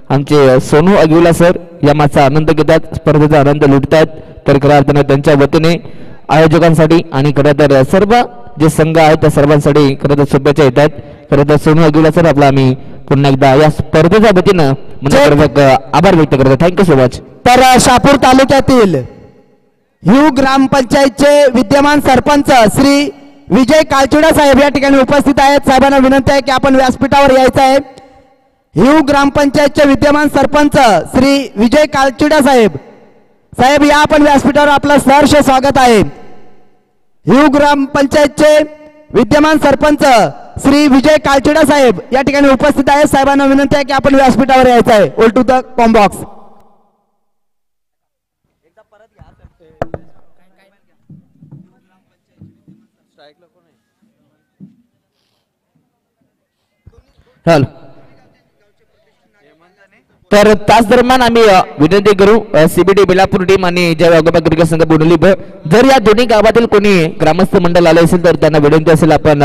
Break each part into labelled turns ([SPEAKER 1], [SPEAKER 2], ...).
[SPEAKER 1] आमचे सोनू अगिवला सर या माचा आनंद घेतात, स्पर्धेचा आनंद लुटतात. तर खऱ्या अर्थाने त्यांच्या वतीने आयोजकांसाठी आणि खरं तर सर्व जे संघ आहेत त्या सर्वांसाठी खरं तर शुभेच्छा येतात. खरं तर सोनू अगिवला सर आपला आम्ही पुन्हा एकदा या स्पर्धेच्या वतीनं मनपूर्वक आभार व्यक्त करतो. Thank you so much.
[SPEAKER 2] तर शहापूर तालुक्यातील हिव ग्रामपंचायतचे विद्यमान सरपंच श्री विजय कालचुडा साहेब या ठिकाणी उपस्थित आहेत. साहेबांना विनंती आहे की आपण व्यासपीठावर यायचं आहे. हिव ग्रामपंचायतचे विद्यमान सरपंच श्री विजय कालचुडा साहेब, साहेब या आपण व्यासपीठावर आपलं सहर्ष स्वागत आहे. हिव ग्रामपंचायतचे विद्यमान सरपंच श्री विजय कालचुडा साहेब या ठिकाणी उपस्थित आहेत. साहेबांना विनंती आहे की आपण व्यासपीठावर यायचं आहे. All to the comm box.
[SPEAKER 1] तर त्याच दरम्यान आम्ही विनंती करू सीबीटी बेलापूर टीम आणि जय वाघोबा क्रिकेट संघ बोडली, जर या दोन्ही गावातील कोणी ग्रामस्थ मंडळ आले असेल तर त्यांना विनंती असेल आपण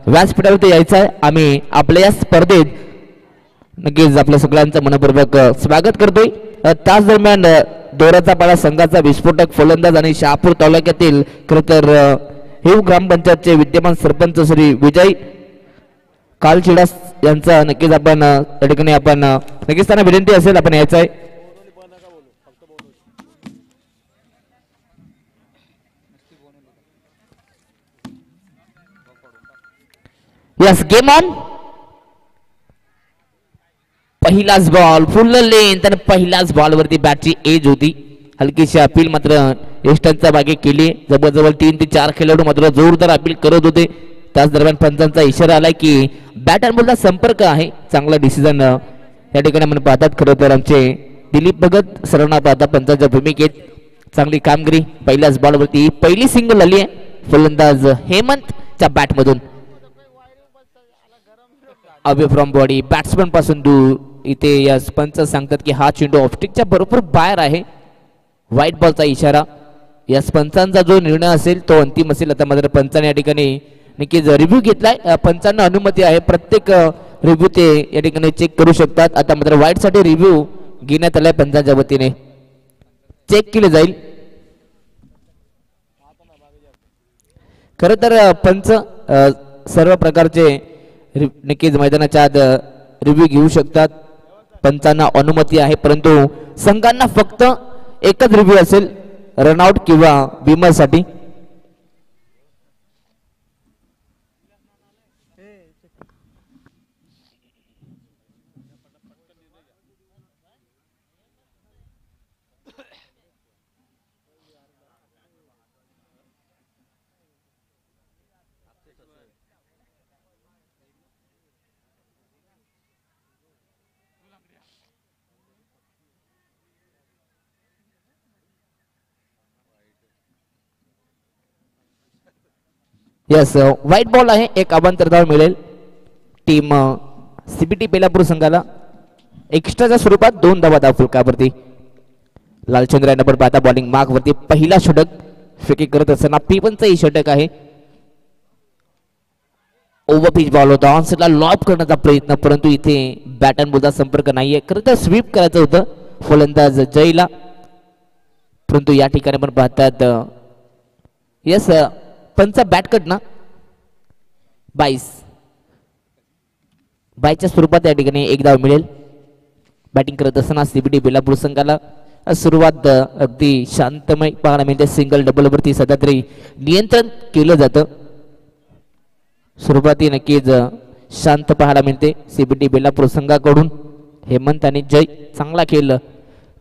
[SPEAKER 1] व्यासपीठावरती यायचं आहे. आम्ही आपल्या या स्पर्धेत नक्कीच आपल्या सगळ्यांचं मनपूर्वक स्वागत करतोय. त्याच दरम्यान दोराचा पाडा संघाचा विस्फोटक फलंदाज आणि शहापूर तालुक्यातील खरं तर हिव ग्रामपंचायतचे विद्यमान सरपंच श्री विजय कालचिडा यांचा नक्कीच आपण या ठिकाणी आपण नक्कीच त्यांना विनंती असेल आपण यायचं आहे. Yes game on. पहिलाच बॉल फुल लेंथ आणि पहिल्याच बॉलवरती बॅटची एज होती. हलकीशी अपील मात्र यष्टांच्या मागे केली. जवळजवळ 3 ते 4 खेळाडू मात्र जोरदार अपील करत होते. त्याच दरम्यान पंचांचा इशारा आलाय की बॅट आणि बॉलचा संपर्क आहे. चांगला डिसिजन या ठिकाणी आपण पाहतात. खरं तर आमचे दिलीप भगत सरांना पाहता पंचांच्या भूमिकेत चांगली कामगिरी. पहिल्याच बॉलवरती पहिली सिंगल आली आहे फलंदाज हेमंतच्या बॅटमधून. अवे फ्रॉम बॉडी बॅट्समन पासून दूर. इथे या पंच सांगतात की हा चेंडू ऑफस्टिकच्या बरोबर बाहेर आहे. व्हाईट बॉलचा इशारा. या पंचांचा जो निर्णय असेल तो अंतिम असेल. आता मात्र पंचाने या ठिकाणी नक्कीच रिव्ह्यू घेतलाय. पंचांना अनुमती आहे, प्रत्येक रिव्ह्यू ते या ठिकाणी चेक करू शकतात. आता मात्र व्हाईट साठी रिव्ह्यू घेण्यात आलाय पंचांच्या वतीने, चेक केले जाईल. खर तर पंच सर्व प्रकारचे नक्कीच मैदानाच्या आत रिव्ह्यू घेऊ शकतात. पंचांना अनुमती आहे, परंतु संघांना फक्त एकच रिव्ह्यू असेल रनआउट किंवा विमर साठी. यस व्हाईट बॉल आहे. एक अवांतर धाव मिळेल टीम सीबीटी बेलापूर संघाला. एक्स्ट्राच्या स्वरूपात 2 धावा धाव फुलकावरती. लालचंद्र यांना पण पाहता बॉलिंग मार्क वरती पहिला षटक फेकी करत असताना P1चा षटक आहे. ओव्हर पिच बॉल होता, ऑनसेटला लॉब करण्याचा प्रयत्न, परंतु इथे बॅट अँड बॉलचा संपर्क नाहीये. खरं तर स्वीप करायचं होतं फलंदाज जयला, परंतु या ठिकाणी पण पाहतात यस पंचा बॅट कट ना 22च्या स्वरूपात या ठिकाणी 1 धाव मिळेल. बॅटिंग करत असताना सीबीटी बेलापूर संघाला सुरुवात अगदी शांतमय पाहायला मिळते. सिंगल डबल वरती सध्या तरी नियंत्रण केलं जातं. सुरुवाती नक्कीच शांत पाहायला मिळते सीबीटी बेलापूर संघाकडून. हेमंत आणि जय चांगला खेळ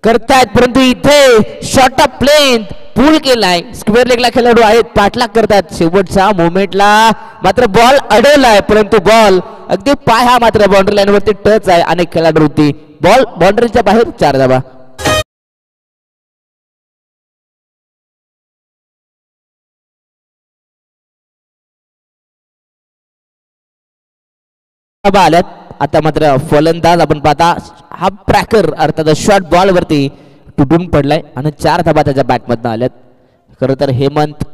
[SPEAKER 1] करतायत, परंतु इथे शॉट ऑफ लेंथ पूल केलाय. स्क्वेअर लेगला खेळाडू आहेत, पाठलाग करतात. शेवटच्या मोमेंटला मात्र बॉल अडवलाय, परंतु बॉल अगदी पाय हा मात्र बाउंड्री लाईन वरती टच आहे. अनेक खेळाडू होती, बॉल बाउंड्रीच्या बाहेर 4 धावा. आल्यात. आता मात्र फलंदाज आपण पाहता हा ट्रॅकर अर्थात शॉर्ट बॉल वरती तुटून पडलाय आणि 4 धावा त्याच्या बॅटमधनं आल्यात. खरं तर हेमंत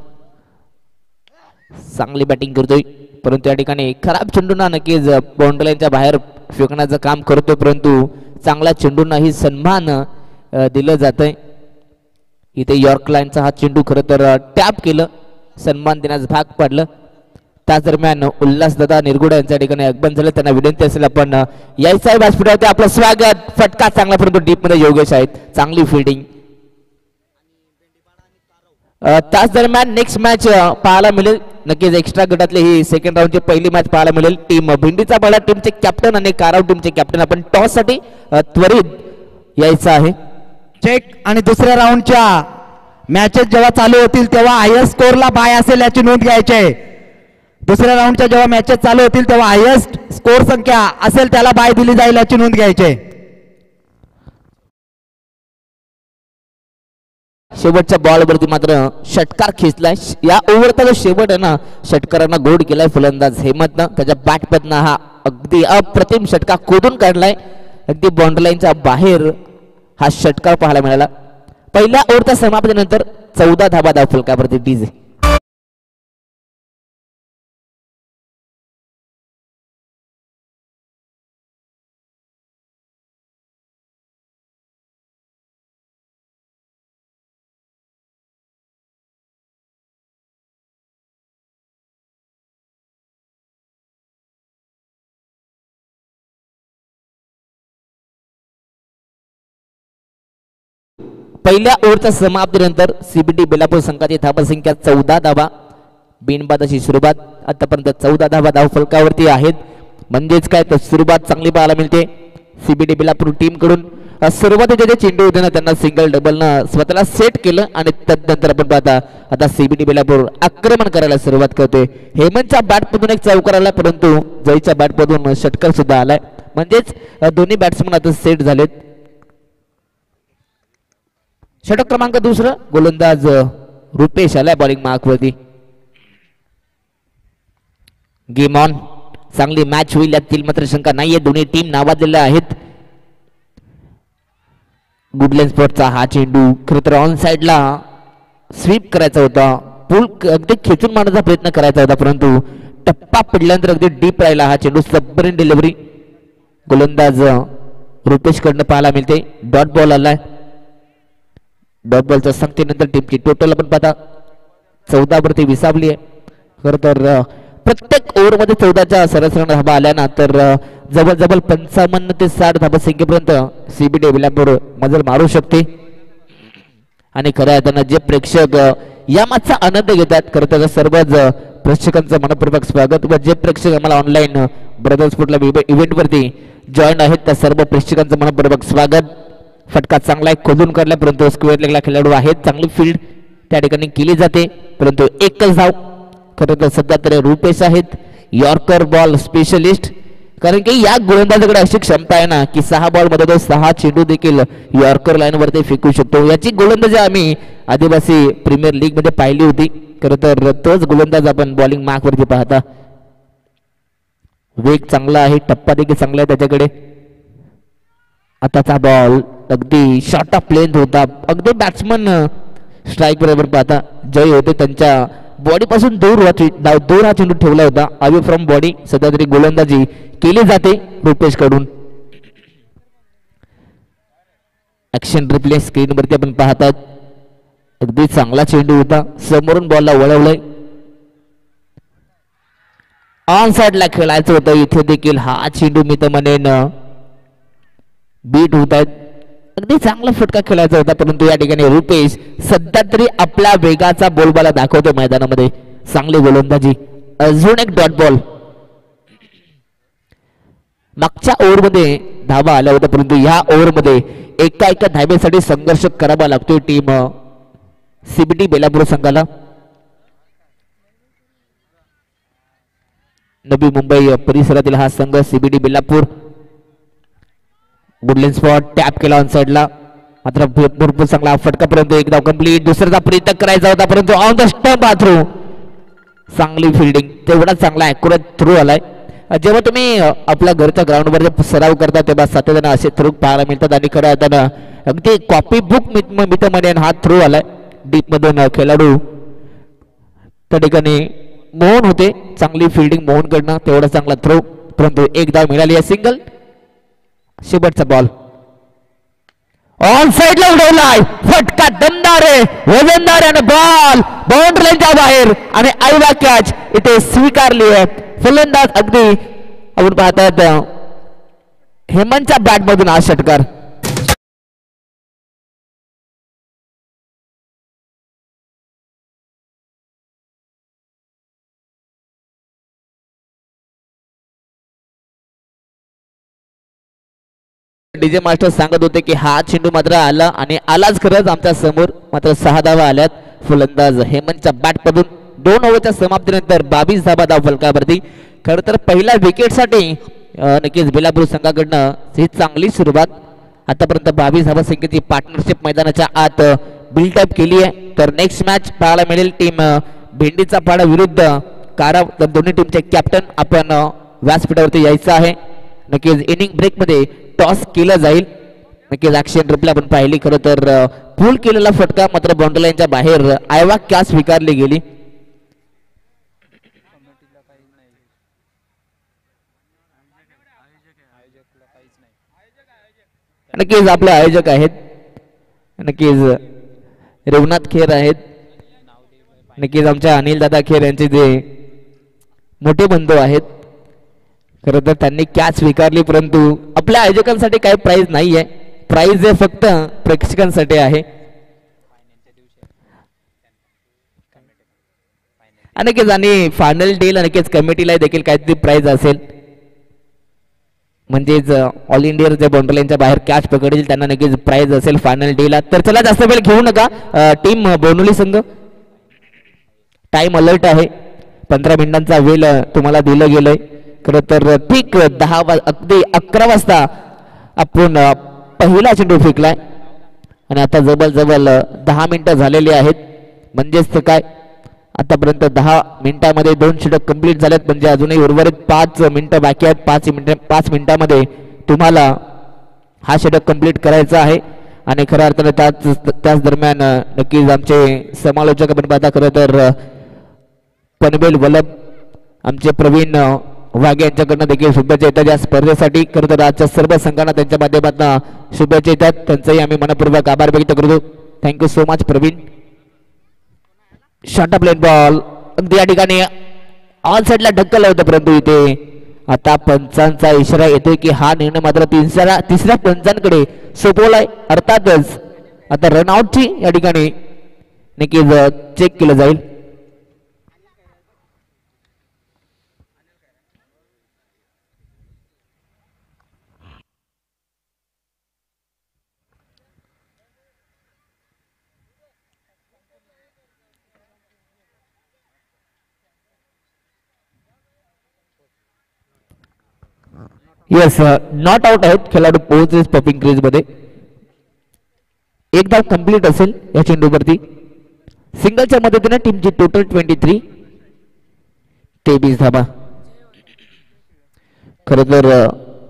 [SPEAKER 1] चांगली बॅटिंग करतोय, परंतु या ठिकाणी खराब चेंडूंना नक्कीच बाउंड्री लाईनच्या बाहेर फेकण्याचं काम करतोय, परंतु चांगल्या चेंडूंनाही सन्मान दिलं जातंय. इथे यॉर्क लाईनचा हा चेंडू खरं तर टॅप केलं, सन्मान देण्यास भाग पडलं. त्याच दरम्यान उल्हासदादा निरगुडे यांच्या ठिकाणी अगमन झालं. त्यांना विनंती असेल आपण यायचं आहे व्यासपीठावरती. आपलं स्वागत. फटका चांगला परंतु डीप मध्ये योगेश आहेत, चांगली फिल्डिंग. त्याच दरम्यान नेक्स्ट मॅच पाहायला मिळेल. नक्कीच एक्स्ट्रा गटातली ही सेकंड राऊंडची पहिली मॅच पाहायला मिळेल. टीम भिंडीचा बळा टीमचे कॅप्टन आणि काराव टीमचे कॅप्टन आपण टॉस साठी त्वरित यायचं आहे.
[SPEAKER 2] चेक आणि दुसऱ्या राऊंडच्या मॅचेस जेव्हा चालू होतील तेव्हा हायेस्ट स्कोरला बाय असेल याची नोंद घ्यायची आहे. दुसऱ्या राऊंडच्या जेव्हा मॅचेस चालू होतील तेव्हा हायेस्ट स्कोर संख्या असेल त्याला बाय दिली जाईल याची नोंद घ्यायची आहे.
[SPEAKER 1] शेवटच्या बॉलवरती मात्र षटकार खेचलाय. या ओव्हरचा जो शेवट आहे ना, षटकारांना गोड केलाय फलंदाज हेमंतनं. त्याच्या बॅटमधनं हा अगदी अप्रतिम षटकार खोदून काढलाय. अगदी बाउंड्री लाईनच्या बाहेर हा षटकार पाहायला मिळाला. पहिल्या ओव्हरच्या समाप्तीनंतर 14 धाबा धाव फलकावरती डीजे. पहिल्या ओव्हरच्या समाप्तीनंतर सीबीडी बेलापूर संघाची धाबा संख्या 14 धाबा. बिनबाद अशी सुरुवात. आतापर्यंत 14 धाबा धाव फलकावरती आहेत. म्हणजेच काय तर सुरुवात चांगली पाहायला मिळते सीबीडी बेलापूर टीम कडून. सुरुवातीचे जे चेंडू होते ना त्यांना सिंगल डबलनं स्वतःला सेट केलं आणि त्यानंतर आपण पाहता आता सीबीडी बेलापूर आक्रमण करायला सुरुवात करते. हेमंतच्या बॅटमधून एक चौकार आला परंतु जयच्या बॅटमधून षटकार सुद्धा आलाय. म्हणजेच दोन्ही बॅट्समन आता सेट झालेत. षटक क्रमांक दुसरं गोलंदाज रुपेश आलाय बॉलिंग मार्कवरती. Game on. चांगली मॅच होईल यातील मात्र शंका नाहीये. दोन्ही टीम नावाजलेल्या आहेत. गुडलँड स्पॉटचा हा चेंडू खरं तर ऑन साइडला स्वीप करायचा होता. पूल अगदी खेचून मारण्याचा प्रयत्न करायचा होता परंतु टप्पा पडल्यानंतर अगदी डीप राहिला हा चेंडू. सबमरीन डिलिव्हरी गोलंदाज रुपेश कडनं पाहायला मिळते. डॉट बॉल आलाय. डॉट बॉलच्या संख्येनंतर टीमची टोटल आपण पाहता 14 वरती विसावली आहे. खरं तर प्रत्येक ओव्हरमध्ये 14च्या सरासरी धाबा आल्या ना तर जवळजवळ 55 ते 60 धाबा संख्येपर्यंत सीबीडी बेलापूर मजल मारू शकते. आणि खऱ्या अर्थानं जे प्रेक्षक या मॅचचा आनंद घेतात खरं तर सर्वच प्रेक्षकांचं मनपूर्वक स्वागत. व जे प्रेक्षक आम्हाला ऑनलाईन ब्रदर्स फुटला इव्हेंट वरती जॉईन आहेत त्या सर्व प्रेक्षकांचं मनपूर्वक स्वागत. फटका चांगला आहे, खोदून काढला परंतु स्क्वेअर लेगला खेळाडू आहेत. चांगली फील्ड त्या ठिकाणी केली जाते परंतु एकच धाव. खरं तर सध्या तर रुपेश आहेत यॉर्कर बॉल स्पेशलिस्ट. कारण की या गोलंदाजाकडे अशी क्षमता आहे ना की 6 बॉल मध्ये तो 6 चेंडू देखील यॉर्कर लाईन वरती फेकू शकतो. याची गोलंदाजी आम्ही आदिवासी प्रीमियर लीग मध्ये पाहिली होती. खरं तर तोच गोलंदाज आपण बॉलिंग मार्क वरती पाहता. वेग चांगला आहे, टप्पा देखील चांगला आहे त्याच्याकडे. आताचा बॉल अगदी शॉर्ट ऑफ लेंथ होता. अगदी बॅट्समन स्ट्राईक बरोबर पाहता जय होते त्यांच्या बॉडी पासून दूर हा चेंडू ठेवला होता. Away from body. सध्या तरी गोलंदाजी केली जाते रुपेश कडून. ऍक्शन रिप्ले स्क्रीन वरती आपण पाहतात. अगदी चांगला चेंडू होता. समोरून बॉलला वळवलंय. ऑन साइडला खेळायचं होतं. इथे देखील हा चेंडू मी तर म्हणेन बीट होत आहेत. अगदी चांगला फटका खेळायचा होता परंतु या ठिकाणी रुपेश सध्या तरी आपल्या वेगाचा बोलबाला दाखवतो मैदानामध्ये. चांगली गोलंदाजी. अजून एक डॉट बॉल. मागच्या ओव्हरमध्ये धावा आल्या होत्या परंतु या ओव्हरमध्ये एका धाब्यासाठी संघर्ष करावा लागतोय टीम सीबीडी बेलापूर संघाला. नवी मुंबई परिसरातील हा संघ CBD Belapur. Good length spot tap केला ऑन साइडला मात्र भरपूर चांगला फटका परंतु एक धाव कंप्लीट. दुसऱ्याचा प्रयत्न करायचा होता परंतु ऑन द स्टंप हा थ्रू. चांगली फिल्डिंग. तेवढा चांगला ॲक्युरेट थ्रू आलाय. जेव्हा तुम्ही आपल्या घरच्या ग्राउंडवर सराव करता तेव्हा सातत्यानं असे थ्रू पाहायला मिळतात आणि खरं आता अगदी कॉपी बुक मित्रमध्ये हा थ्रू आलाय. डीप मधून खेळाडू त्या ठिकाणी मोहन होते. चांगली फिल्डिंग मोहन कडनं. तेवढा चांगला थ्रो परंतु एक धाव मिळाली आहे. सिंगल. शेवटचा बॉल ऑन साइडला उडवलाय, फटका दमदार आहे, वजनदार आणि बॉल बाउंड्री लाईनच्या बाहेर आणि आईवा कॅच इथे स्वीकारली आहे. फलंदाज अगदी आपण पाहतात हेमंतच्या बॅट मधून हा षटकार. डीजे मास्टर सांगत होते की हा चेंडू मात्र आला आणि आलाच खरंच आमच्या समोर. मात्र 6 धावा आल्यात. फलंदाज हेमंतच्या बॅट मधून 2 ओव्हरच्या समाप्तीनंतर 22 धावा धाव फलकावरती. खरं तर पहिल्या विकेटसाठी नक्कीच बेलापूर संघाकडनं ही चांगली सुरुवात. आतापर्यंत 22 धावा संख्येची पार्टनरशिप मैदानाच्या आत बिल्डअप केली आहे. तर नेक्स्ट मॅच पाहायला मिळेल टीम भेंडीचा पाडा विरुद्ध काराव. तर दोन्ही टीमचे कॅप्टन आपण व्यासपीठावरती यायचं आहे. नक्कीच इनिंग ब्रेक मध्ये टॉस केलं जाईल. नक्कीच ऍक्शन रिप्ले आपण पाहिली. खरं तर पूल केलेला फटका मात्र बाउंड्री लाईनच्या बाहेर आयवा कॅच स्वीकारली गेली. नक्कीच आपले आयोजक आहेत, नक्कीच रघुनाथ खेर आहेत, नक्कीच आमच्या अनिल दादा खेर यांचे जे मोठे बंधू आहेत. खरं तर त्यांनी कॅच स्वीकारली, परंतु आपल्या आयोजकांसाठी काही प्राइज नाही आहे. प्राइज हे फक्त प्रेक्षकांसाठी आहे. नक्कीच आणि फायनल डेला नक्कीच कमिटीला देखील काहीतरी प्राइज असेल. म्हणजेच ऑल इंडिया जे बाउंड्री लाईनच्या बाहेर कॅच पकडतील त्यांना नक्कीच प्राइज असेल फायनल डेला. तर चला जास्त वेळ घेऊ नका. टीम बोनोली संघ टाइम अलर्ट आहे. 15 मिनिटांचा वेळ तुम्हाला दिलं गेलंय. खरं तर ठीक 10 अगदी 11 वाजता आपण पहिला चेंडू फेकलाय आणि आता जवळजवळ 10 मिनिटं झालेली आहेत. म्हणजेच काय आतापर्यंत 10 मिनिटांमध्ये 2 षटक कंप्लीट झालेत. म्हणजे अजूनही उर्वरित 5 मिनिटं बाकी आहेत. 5 मिनिटांमध्ये तुम्हाला हा षटक कंप्लीट करायचा आहे. आणि खऱ्या अर्थाने त्याच दरम्यान नक्कीच आमचे समालोचक आपण पाहता. खरं तर पनवेल वल्लभ आमचे प्रवीण वाघे यांच्याकडनं देखील शुभेच्छा येतात या स्पर्धेसाठी. खरं तर आजच्या सर्व संघांना त्यांच्या माध्यमातून शुभेच्छा येतात. त्यांचाही आम्ही मनपूर्वक आभार व्यक्त करतो. Thank you so much Praveen. Short plain ball अगदी या ठिकाणी ऑन साइडला ढकल होतं, परंतु इथे आता पंचांचा इशारा येतोय की हा निर्णय मात्र तिसऱ्या पंचांकडे सोपवलाय. अर्थातच आता रनआउटची या ठिकाणी नक्कीच चेक केलं जाईल. येस नॉट आउट आहेत खेळाडू पोहोचेस पपिंग क्रीज मध्ये. एक धाव कंप्लीट असेल या चेंडूवरती. सिंगलच्या मदतीने टीमची टोटल 23 धावा. खरं तर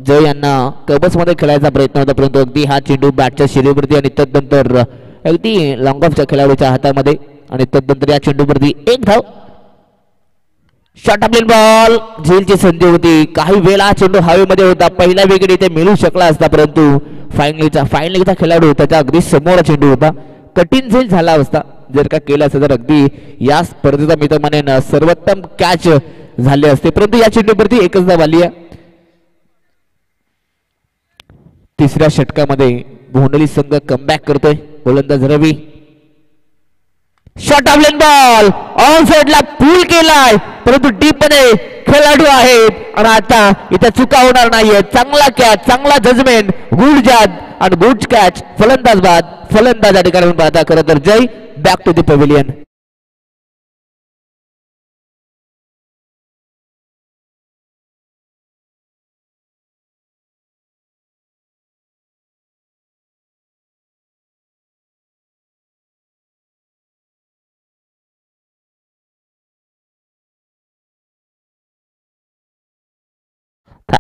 [SPEAKER 1] जय यांना कबस मध्ये खेळायचा प्रयत्न होता, परंतु अगदी हा चेंडू बॅटच्या शिरेवरती आणि तदनंतर अगदी लॉंग ऑफच्या खेळाडूच्या हातामध्ये आणि तदनंतर या चेंडूवरती एक धाव. शॉर्ट प्लेन बॉल झेलची संधी होती. काही वेळा चेंडू हवेमध्ये होता. पहिला विकेट इथे मिळू शकला असता, परंतु फायनलीचा खेळाडू त्याच्या अगदी समोर चेंडू होता. कठीण झेल झाला असता जर का केलं असतं तर अगदी या स्पर्धेचा मी तर म्हणेन सर्वोत्तम कॅच झाले असते. परंतु या चेंडूवरती एकच धाव आली आहे. तिसऱ्या षटकामध्ये बोंडली संघ कमबॅक करतोय. गोलंदाज रवी. शॉर्ट प्लेन बॉल ऑन साइडला पूल केलाय, परंतु डीप मध्ये खेळाडू आहेत आणि आता इथे चुका होणार नाहीये. चांगला कॅच, चांगला जजमेंट, गुड जॅब आणि गुड कॅच. फलंदाज बाद. फलंदाज या ठिकाणी पाहता. खरं तर Jay back to the pavilion.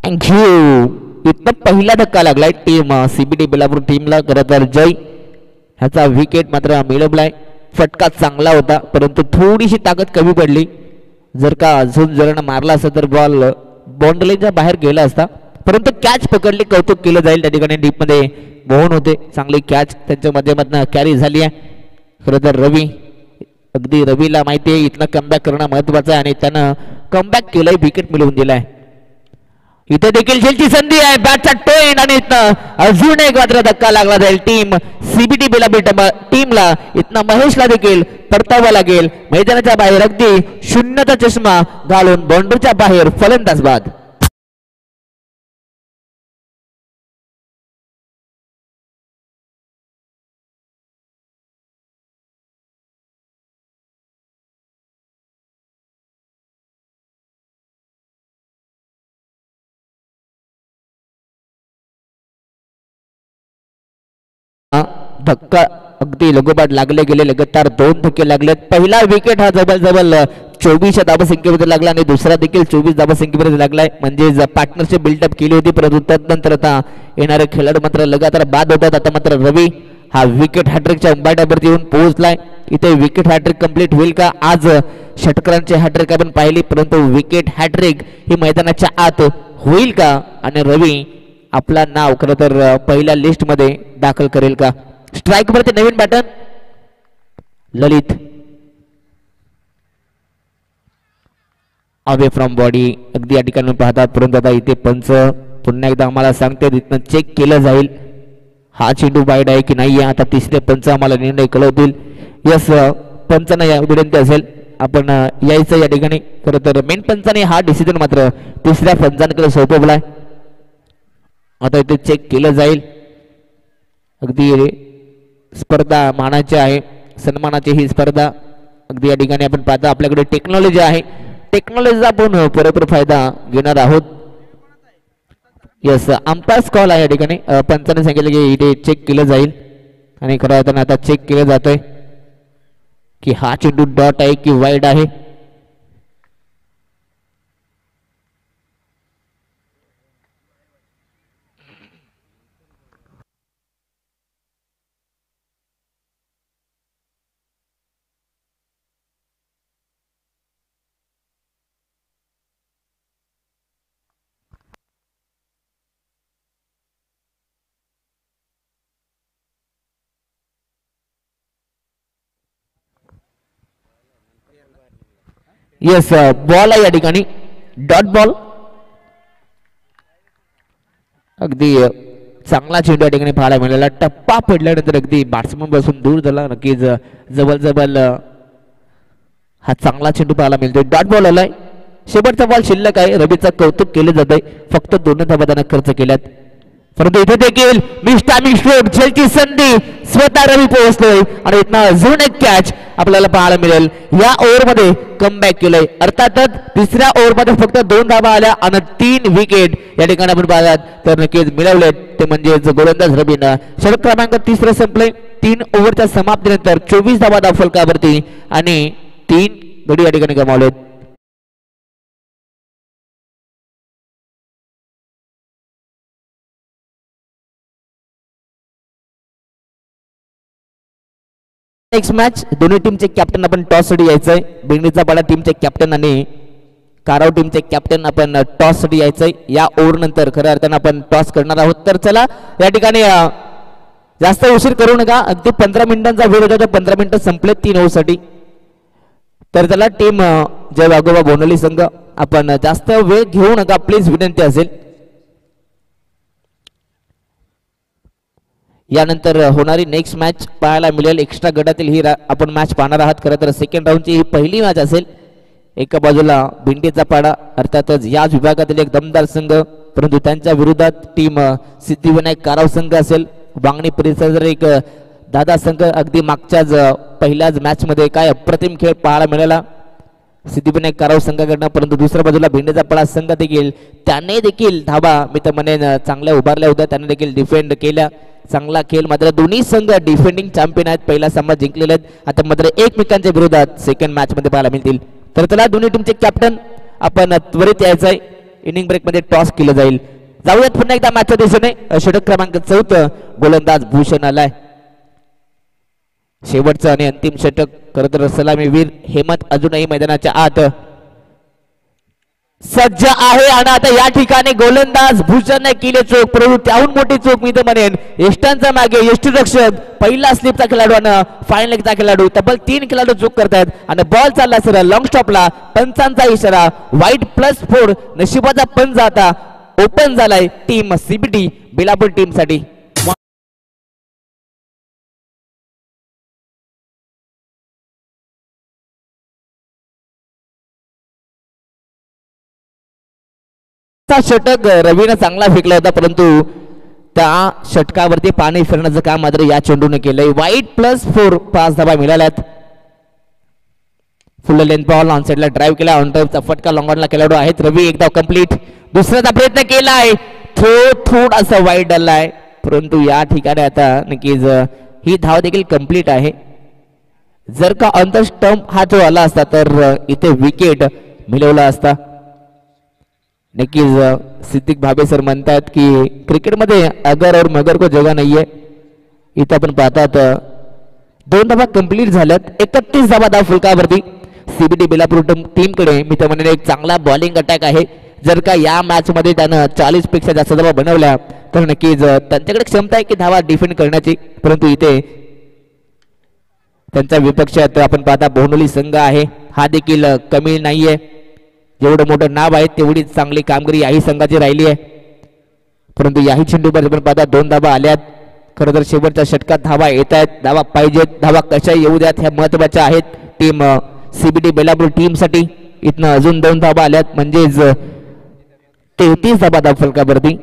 [SPEAKER 1] Thank you. इथं पहिला धक्का लागलाय टीम सीबीडी बेलापूर टीमला. खरं तर जय ह्याचा विकेट मात्र मिळवलाय. फटका चांगला होता, परंतु थोडीशी ताकद कमी पडली. जर का अजून जरांना मारला असता तर बॉल बाउंड्रीच्या बाहेर गेला असता, परंतु कॅच पकडली. कौतुक केलं जाईल त्या ठिकाणी. डीप मध्ये मोहन होते, चांगली कॅच त्यांच्या माध्यमातून कॅरी झाली आहे. खरं तर रवी, अगदी रवीला माहिती आहे इथनं कमबॅक करणं महत्वाचं आहे आणि त्यानं कमबॅक केलंय, विकेट मिळवून दिलाय. इथे देखील झेलची संधी आहे, बॅटचा टोइन आणि इथनं अजून एक मात्र धक्का लागला जाईल टीम सीबीटी बेलापूर टीमला. इथनं महेशला देखील परतावा लागेल. मैदानाच्या बाहेर अगदी शून्यचा चष्मा घालून बाउंड्रीच्या बाहेर फलंदाज बाद. धक्का अगदी लगोपाठ लागले गेले, लगातार 2 धक्के लागलेत. पहिला विकेट हा जवळ 24 धावसंख्येमध्ये लागला आणि दुसरा देखील 24 धावसंख्येमध्ये लागलाय. म्हणजे पार्टनरशिप बिल्डअप केली होती, परंतु त्यानंतर आता येणारे खेळाडू मात्र लगातार बाद होतात. आता मात्र रवी हा विकेट हॅट्रिकच्या उंबाट्यावरती येऊन पोहोचलाय. इथे विकेट हॅट्रिक कंप्लीट होईल का? आज षटकरांची हॅट्रिक आपण पाहिली, परंतु विकेट हॅट्रिक ही मैदानाच्या आत होईल का? आणि रवी आपला नाव खरं तर पहिल्या लिस्ट मध्ये दाखल करेल का? स्ट्राइक वरती नवीन batter Lalit, away from body अगदी या ठिकाणी पाहतात, परंतु आता इथे पंच पुन्हा एकदा आम्हाला सांगते तिथनं चेक केलं जाईल हा चेंडू वाईड आहे की नाही. आता तिसरे पंच आम्हाला निर्णय कळवतील. यस, पंचांना या विनंती असेल आपण यायचं या ठिकाणी. खरं तर मेन पंचाने हा डिसिजन मात्र तिसऱ्या पंचांकडे सोपवलाय. आता इथे चेक केलं जाईल. अगदी स्पर्धा मानाची आहे, सन्मानाची ही स्पर्धा. अगदी या ठिकाणी आपण पाहता आपल्याकडे टेक्नॉलॉजी आहे, टेक्नॉलॉजीचा आपण पुरेपूर फायदा घेणार आहोत. यस, अंपायर्स कॉल आहे या ठिकाणी. पंचाने सांगितलं की इथे चेक केलं जाईल आणि खरं अर्थानं आता चेक केलं जातंय की हा चेंडू डॉट आहे की वाईड आहे. येस, बॉल आहे या ठिकाणी, डॉट बॉल. अगदी चांगला चेंडू या ठिकाणी पाहायला मिळाला. टप्पा पडल्यानंतर अगदी बॅट्समन पासून दूर झाला. नक्कीच जवळ हा चांगला चेंडू पाहायला मिळतोय. डॉट बॉल आलाय, शेवटचा बॉल शिल्लक आहे. रवीचं कौतुक केलं जातंय, फक्त 2 धावा त्यानं खर्च केल्यात. परंतु इथे देखील झेलची संधी, स्वतः रवी पोहोचलोय आणि इथनं अजून एक कॅच आपल्याला पाहायला मिळेल. या ओव्हरमध्ये कमबॅक केलंय. अर्थातच तिसऱ्या ओव्हरमध्ये फक्त 2 धावा आल्या आणि 3 विकेट या ठिकाणी आपण पाहतात तर नक्कीच मिळवलेत. ते म्हणजेच गोलंदाज रवीनं षटक क्रमांक 3 संपले. 3 ओव्हरच्या समाप्तीनंतर 24 धावा धावफलकावरती आणि 3 गडी या ठिकाणी गमावलेत. नेक्स्ट मॅच दोन्ही टीमचे कॅप्टन आपण टॉस साठी यायचंय. बिंगणीचा पाडा टीमचे कॅप्टन आणि काराव टीमचे कॅप्टन आपण टॉस साठी यायचंय. या ओव्हर नंतर खऱ्या अर्थानं आपण टॉस करणार आहोत. तर चला या ठिकाणी जास्त उशीर करू नका. अगदी 15 मिनिटांचा वेळ होता, 15 मिनिटं संपले 3 ओव्हर साठी. तर चला टीम जय वाघोबा बोनोली संघ आपण जास्त वेळ घेऊ नका प्लीज, विनंती असेल. यानंतर होणारी नेक्स्ट मॅच पाहायला मिळेल. एक्स्ट्रा गटातील ही आपण मॅच पाहणार आहात. खरं तर सेकंड राऊंडची ही पहिली मॅच असेल. एका बाजूला भिंडीचा पाडा अर्थातच याच विभागातील एक दमदार संघ, परंतु त्यांच्या विरोधात टीम सिद्धिविनायक काराव संघ असेल. वांगणी परिसर एक दादा संघ. अगदी मागच्याच पहिल्याच मॅच मध्ये काय अप्रतिम खेळ पाहायला मिळाला सिद्धिविनायक काराव संघाकडनं. परंतु दुसऱ्या बाजूला भिंडीचा पाडा संघ देखील त्याने देखील धाबा मी तर म्हणेन चांगल्या उभारल्या होत्या. त्याने देखील डिफेंड केल्या. चांगला खेळ. मात्र दोन्ही संघ डिफेंडिंग चॅम्पियन आहेत. पहिला सामना जिंकलेले आहेत. आता मात्र एकमेकांच्या विरोधात सेकंड मॅच मध्ये पाहायला मिळतील. तर चला दोन्ही टीमचे कॅप्टन आपण त्वरित यायचंय. इनिंग ब्रेक मध्ये टॉस केलं जाईल. जाऊयात पुन्हा एकदा मॅचच्या दिशेने. षटक क्रमांक 14 गोलंदाज भूषण आलाय. शेवटचं आणि अंतिम षटक. खरं तर सलामीवीर हेमंत अजूनही मैदानाच्या आत. सज्ज आहे आणि आता या ठिकाणी गोलंदाज भूषण केले चूक, परंतु त्याहून मोठी चूक मी तर म्हणेन यष्टांचा मागे यष्टीरक्षक पहिला स्लिपचा खेळाडू आणि फायनल लेगचा खेळाडू तब्बल 3 खेळाडू चूक करतायत आणि बॉल चालला सर लॉंग स्टॉपला. पंचांचा इशारा वाईट +4. नशिबाचा पंच आता ओपन झालाय टीम सीबीटी बेलापूर टीम साठी. षटक रवीनं चांगला फेकला होता, परंतु त्या षटकावरती पाणी फिरण्याचं काम मात्र या चेंडूने केलंय. वाईट +4 5 धावा मिळाल्यात. फुल लेंथ बॉल ऑन साइडला ड्राइव्ह केला, ऑन टर्फचा फटका लॉंगॉनला खेळाडू आहेत रवी. एकदा कंप्लीट, दुसऱ्याचा प्रयत्न केलाय, थोडासा वाईट आलाय, परंतु या ठिकाणी आता नक्कीच ही धाव देखील कंप्लीट आहे. जर का ऑन द स्टंप हा जो आला असता तर इथे विकेट मिळवला असता. नक्कीच सिद्दीक भाबे सर म्हणतात की क्रिकेटमध्ये अगर और मगर को जगह नाहीये. इथं आपण पाहतात 2 धावा कंप्लीट झाल्यात. 31 धावा धाव फुलकावरती सीबीटी बेलापूर टीम कडे मी तर म्हणेन एक चांगला बॉलिंग अटॅक आहे. जर का या मॅच मध्ये त्यानं 40 पेक्षा जास्त धावा बनवल्या तर नक्कीच त्यांच्याकडे क्षमता आहे की धावा डिफेंड करण्याची, परंतु इथे त्यांच्या विपक्षात आपण पाहता बोनोली संघ आहे, हा देखील कमी नाहीये. जेवढं मोठं नाव आहे तेवढीच चांगली कामगिरी याही संघाची राहिली आहे, परंतु याही चेंडूवर आपण पाहता 2 धावा आल्यात. खरं तर शेवटच्या षटकात धावा येत आहेत, धावा पाहिजेत, धावा कशा येऊ द्यात ह्या महत्वाच्या आहेत टीम सीबीटी बेलापूर टीम साठी. इथनं अजून 2 धावा आल्यात म्हणजेच 33 धावा धाव फलकावरती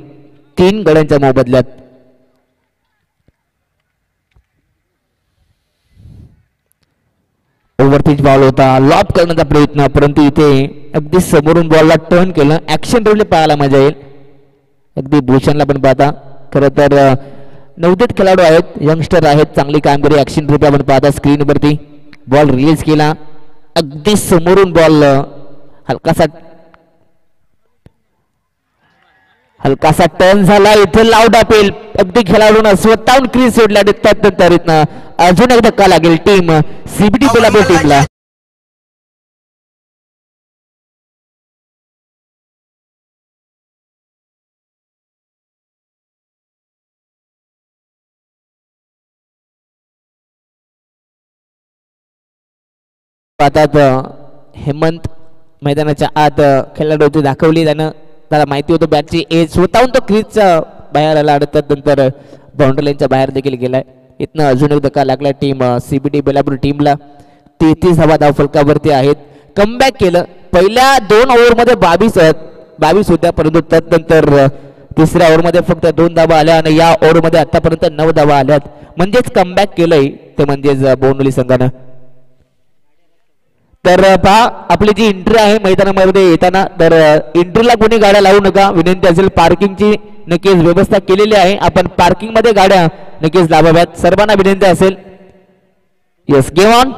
[SPEAKER 1] 3 गड्यांच्या मोबदल्यात. ओव्हरथिच बॉल होता, लॉब करण्याचा प्रयत्न, परंतु इथे अगदी समोरून बॉलला टर्न केलं. ऍक्शन रिप्ले पाहायला मजा येईल. अगदी भूषणला पण पाहता खरं तर नवोदित खेळाडू आहेत, यंगस्टर आहेत, चांगली कामगिरी. ऍक्शन रिप्ले आपण पाहता स्क्रीनवरती. बॉल रिलीज केला, अगदी समोरून बॉल हलकासा टर्न झाला. इथे लाऊड अपेल, अगदी खेळाडूंना स्वतःहून क्रीज सोडल्या त्यानंतर इथनं अजून एक धक्का लागेल टीम सीबीटी बेलापूर टीमला. पाहतात हेमंत मैदानाच्या आत खेळाडू होती दाखवली, त्याला माहिती होतं बॅटची एज, स्वतःहून तो क्रीजच्या बाहेर आला, त्यानंतर बाउंड्री लाईनच्या बाहेर देखील गेलाय. इथनं अजून एक धक्का लागला टीम सीबीटी बेलापूर टीमला. 33 धावा धाव फलकावरती आहेत. कमबॅक केलं. पहिल्या 2 ओव्हरमध्ये 22 होत्या, परंतु त्यानंतर तिसऱ्या ओव्हरमध्ये फक्त 2 धावा आल्या आणि या ओव्हरमध्ये आतापर्यंत 9 धावा आल्यात. म्हणजेच कमबॅक केलंय ते म्हणजेच बोनोली संघानं. तर पहा आपली जी एंट्री आहे मैदानामध्ये येताना, तर एंट्रीला कोणी गाड्या लावू नका, विनंती असेल. पार्किंगची नक्कीच व्यवस्था केलेली आहे, आपण पार्किंग मध्ये गाड्या नक्कीच लावाव्यात, सर्वांना विनंती असेल. Yes, game on.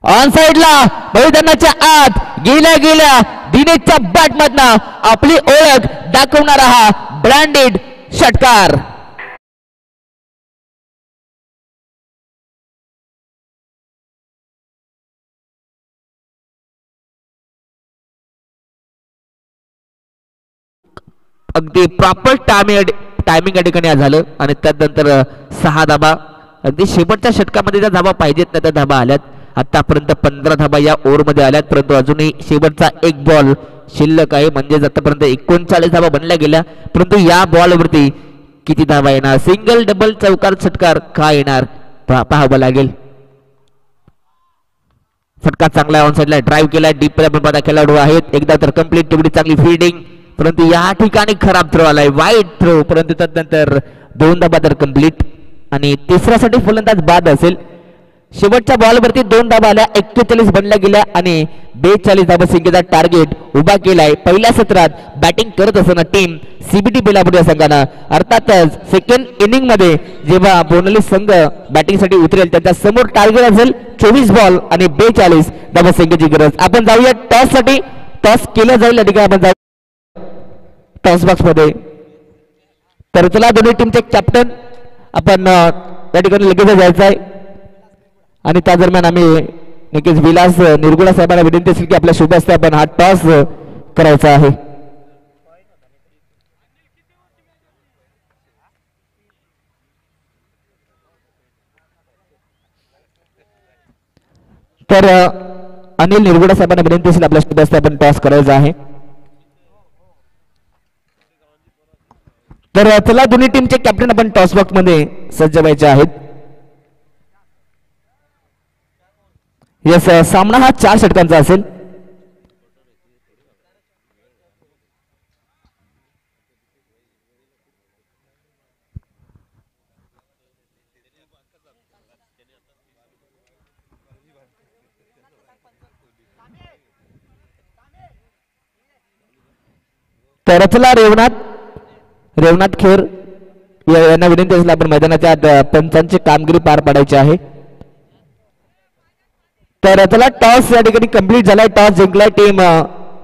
[SPEAKER 1] ऑन साइडला मैदानाच्या आत गेल्या दिनेशच्या बॅट मधनं आपली ओळख दाखवणारा हा ब्रँडेड षटकार. अगदी प्रॉपर टायमिंग या ठिकाणी झालं आणि त्यानंतर 6 धाबा अगदी शेवटच्या षटकामध्ये ज्या धाबा पाहिजेत ना त्या धाबा आल्यात. आतापर्यंत 15 धाबा या ओव्हरमध्ये आल्यात, परंतु अजूनही शेवटचा 1 बॉल शिल्लक आहे. म्हणजे आतापर्यंत 39 धाबा बनल्या गेल्या, परंतु या बॉलवरती किती धाबा येणार, सिंगल डबल चौकार षटकार काय येणार पाहावं लागेल. फटका चांगला ऑन साइडला ड्राइव्ह केला, डीप मध्ये पण खेळाडू आहेत. एकदा तर कंप्लीट, तेवढी चांगली फील्डिंग, परंतु या ठिकाणी खराब थ्रो आलाय, वाईट थ्रो, परंतु त्यानंतर 2 धाबा तर कंप्लीट आणि तिसऱ्यासाठी फलंदाज बाद असेल. शेवटच्या बॉलवरती 2 धाबा आल्या, 41 बनल्या गेल्या आणि 42 धाबा संख्येचा टार्गेट उभा केलाय. पहिल्या सत्रात बॅटिंग करत असताना टीम सीबीटी बेलापूर या संघानं, अर्थातच सेकंड इनिंग मध्ये जेव्हा बोनोली संघ बॅटिंगसाठी उतरेल त्यांच्या समोर टार्गेट असेल 24 बॉल आणि 42 धाबा संख्येची गरज. आपण जाऊया टॉस साठी. टॉस केलं जाईल या ठिकाणी, आपण जाऊ टॉस बॉक्स मध्ये. तर चला दोन्ही टीमचे कॅप्टन आपण या ठिकाणी लगेच जायचं आहे आणि त्या दरम्यान आम्ही नक्कीच विलास निरगुडा साहेबांना विनंती असेल की आपल्या शुभ हस्ते आपण हा टॉस करायचा आहे. तर अनिल निरगुडा साहेबांना विनंती असेल आपल्या शुभ हस्ते आपण टॉस करायचा आहे. तर चला दोन्ही टीमचे कॅप्टन आपण टॉस बॉक्स मध्ये सज्ज व्हायचे आहेत. यस, सामना हा 4 षटकांचा असेल. तर चला रेवनाथ खेर यांना विनंती असेल आपण मैदानाच्या आत पंचांची कामगिरी पार पाडायची आहे. तर चला टॉस या ठिकाणी कंप्लीट झालाय. टॉस जिंकलाय टीम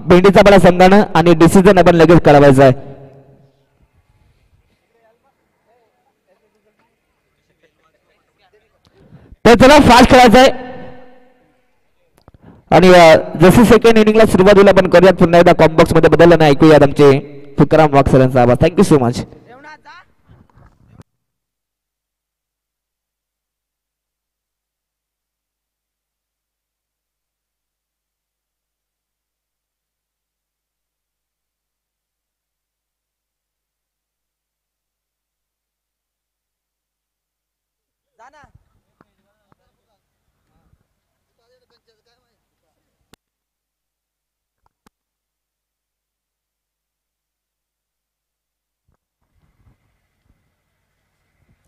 [SPEAKER 1] भेंडीचा बडा संघानं आणि डिसिजन आपण लगेच करावायचा आहे. तर चला फास्ट खेळायचं आहे आणि जशी सेकंड इनिंगला सुरुवात होईल आपण करूयात पुन्हा एकदा कॉम्बॉक्स मध्ये बदललं ऐकूयात आमचे तुकाराम वाघ सरांचा आवाज. Thank you so much.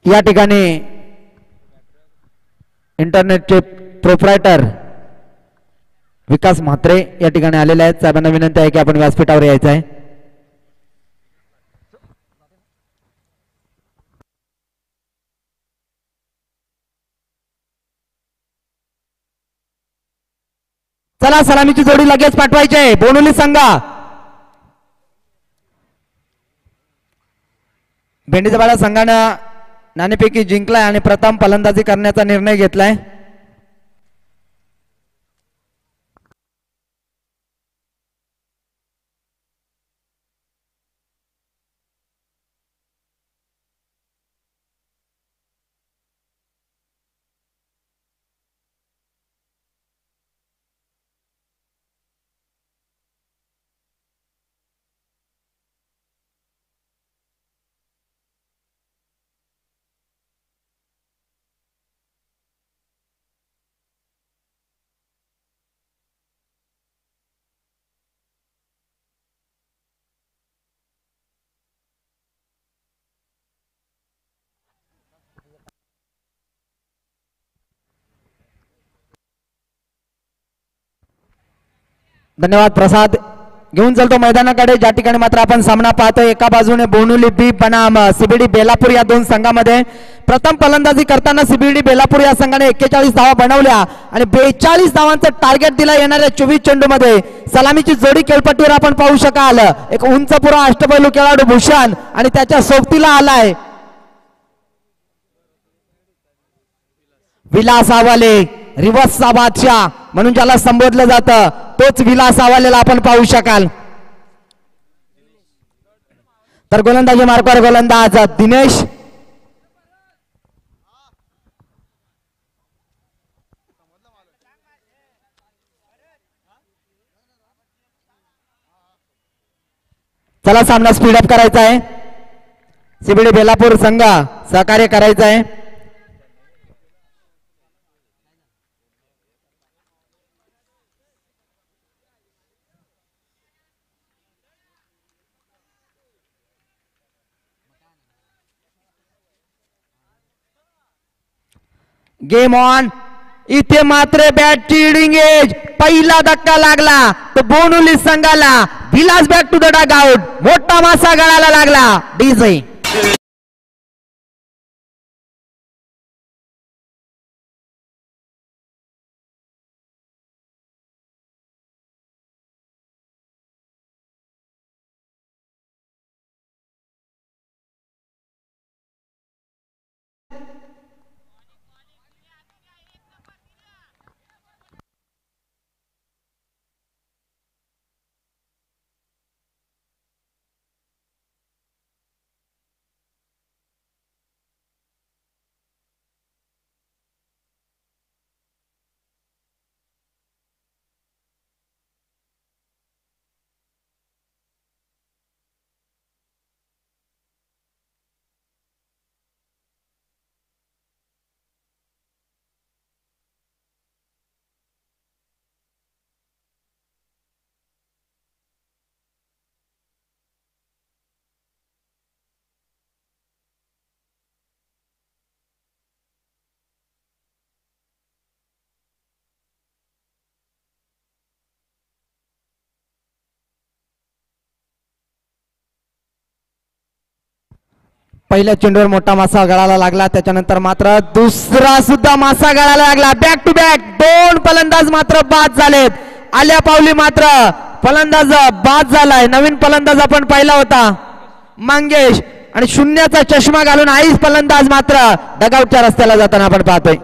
[SPEAKER 2] या ठिकाणी इंटरनेटचे प्रोप्रायटर विकास म्हात्रे या ठिकाणी आलेले आहेत. साहेबांना विनंती आहे की आपण व्यासपीठावर यायचं आहे. चला सलामीची जोडी लगेच पाठवायची आहे. बोनुली संघा भेंडीचा बाळा संघानं नाणेफेकी जिंकलाय आणि प्रथम फलंदाजी करण्याचा निर्णय घेतलाय. धन्यवाद प्रसाद. घेऊन चालतो मैदानाकडे ज्या ठिकाणी मात्र आपण सामना पाहतोय. एका बाजूने बोनुली बी बनाम सीबीडी बेलापूर या दोन संघामध्ये प्रथम फलंदाजी करताना सीबीडी बेलापूर या संघाने 41 धावा बनवल्या आणि 42 धावांचं टार्गेट दिला येणाऱ्या 24 चेंडू मध्ये. सलामीची जोडी खेळपट्टीवर आपण पाहू शकाल. एक उंचपुरा अष्टपैलू खेळाडू भूषण आणि त्याच्या सोबतीला आलाय विलास आवाले, रिवर्सचा बादशाह म्हणून ज्याला संबोधलं जातं तोच विलास आवालेला आपण पाहू शकाल. तर गोलंदाजी मार्गावर गोलंदाज दिनेश. चला सामना स्पीडअप करायचा आहे. सीबीडी बेलापूर संघ सहकार्य करायचं आहे. Game on. इथे मात्र बॅट चिडिंग एज. पहिला धक्का लागला तो बोनुली संघाला. Vilas back to the dugout. मोठा मासा गळाला लागला. डीजे पहिल्या चेंडूवर मोठा मासा गळाला लागला, त्याच्यानंतर मात्र दुसरा सुद्धा मासा गळाला लागला. बॅक टू बॅक 2 फलंदाज मात्र बाद झालेत. आल्या पावली मात्र फलंदाज बाद झालाय. नवीन फलंदाज आपण पाहिला होता मंगेश, आणि शून्याचा चष्मा घालून आईस फलंदाज मात्र डगआउटच्या रस्त्याला जाताना आपण पाहतोय.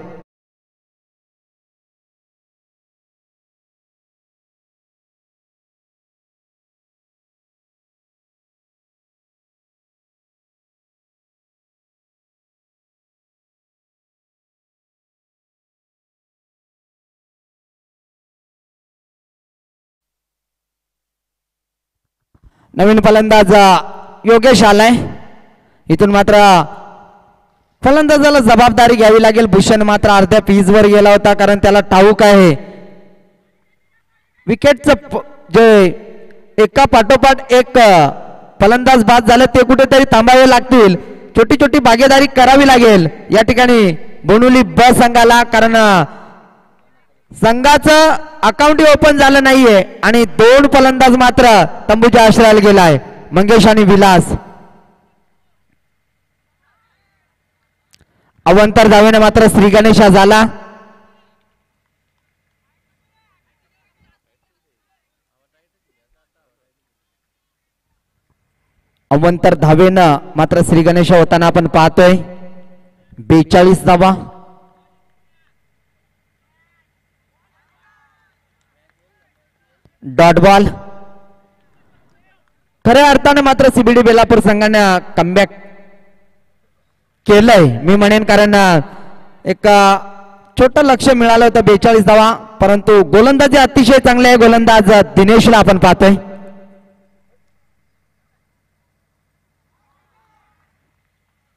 [SPEAKER 2] नवीन फलंदाज योगेश आलाय. इथून मात्र फलंदाजाला जबाबदारी घ्यावी लागेल. भूषण मात्र अर्ध्या पीचवर गेला होता, कारण त्याला ठाऊक आहे विकेटचं जे एका पाठोपाठ एक फलंदाज बाद झाले ते कुठेतरी थांबावे लागतील. छोटी छोटी भागीदारी करावी लागेल या ठिकाणी बोनुली ब संघाला, कारण संघाचं अकाउंट ओपन झालं नाहीये आणि 2 फलंदाज मात्र तंबूच्या आश्रयाला गेलाय. मंगेश आणि विलास. अवंतर धावेने मात्र श्री गणेशा झाला. अवंतर धावेनं मात्र श्री गणेशा होताना आपण पाहतोय. 42 धावा. Dot ball. खऱ्या अर्थाने मात्र सीबीडी बेलापूर संघाने कमबॅक केलंय मी म्हणेन, कारण एक छोटं लक्ष मिळालं होतं. 42 धावा, परंतु गोलंदाजी अतिशय चांगले आहे. गोलंदाज दिनेशला आपण पाहतोय.